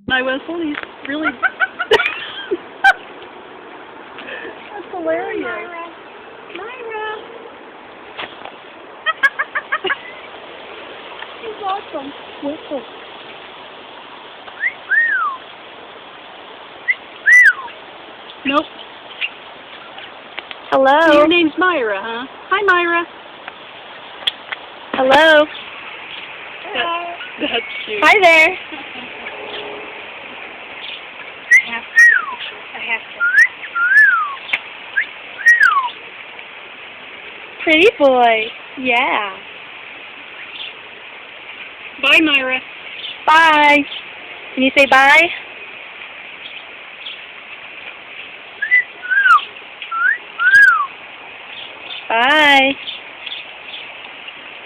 My whistle, he's really... That's hilarious. Myra. Myra. He's awesome. Whistle. Nope. Hello. Your name's Myra, huh? Hi, Myra. Hello. That's cute. Hi there. I have to. Pretty boy. Yeah. Bye, Myra. Bye. Can you say bye? Bye.